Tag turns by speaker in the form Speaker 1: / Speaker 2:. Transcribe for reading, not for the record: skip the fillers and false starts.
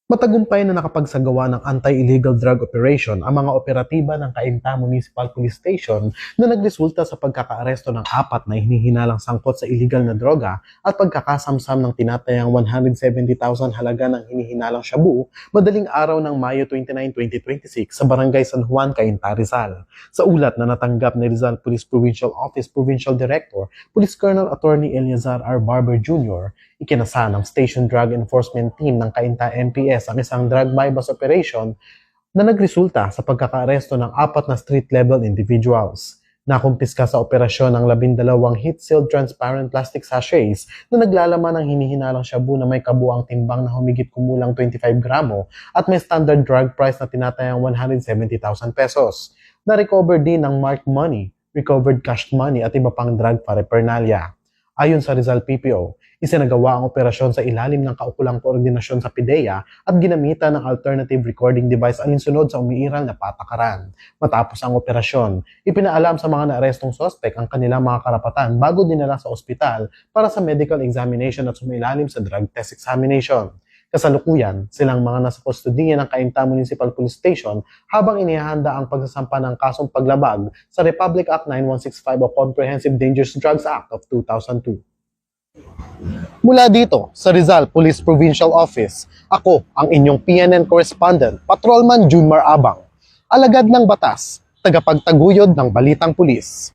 Speaker 1: Matagumpay na nakapagsagawa ng anti-illegal drug operation ang mga operatiba ng Cainta Municipal Police Station na nagresulta sa pagkakaaresto ng 4 na hinihinalang sangkot sa illegal na droga at pagkakasamsam ng tinatayang 170,000 halaga ng hinihinalang shabu madaling araw ng Mayo 29, 2026 sa Barangay San Juan, Cainta, Rizal. Sa ulat na natanggap ni Rizal Police Provincial Office Provincial Director, Police Colonel Attorney Eliazar R. Barber Jr., ikinasa ng Station Drug Enforcement Team ng Cainta MPS ang isang drug bypass operation na nagresulta sa pagkakaaresto ng 4 na street-level individuals. Nakumpiska sa operasyon ng 12 heat-sealed transparent plastic sachets na naglalaman ng hinihinalang shabu na may kabuang timbang na humigit kumulang 25 gramo at may standard drug price na tinatayang 170,000 pesos. Na-recover din ng marked money, recovered cash money at iba pang drug paraphernalia. Ayon sa Rizal PPO, isinagawa ang operasyon sa ilalim ng kaukulang koordinasyon sa PIDEA at ginamitan ng alternative recording device alinsunod sa umiiral na patakaran. Matapos ang operasyon, ipinaalam sa mga naarestong sospek ang kanilang mga karapatan bago dinala sa ospital para sa medical examination at sumailalim sa drug test examination. Kasalukuyan, silang mga nasa kustodiya ng Cainta Municipal Police Station habang inihahanda ang pagsasampa ng kasong paglabag sa Republic Act 9165 o Comprehensive Dangerous Drugs Act of 2002. Mula dito sa Rizal Police Provincial Office, ako ang inyong PNN correspondent, Patrolman Junmar Abang, alagad ng batas, tagapagtaguyod ng balitang pulis.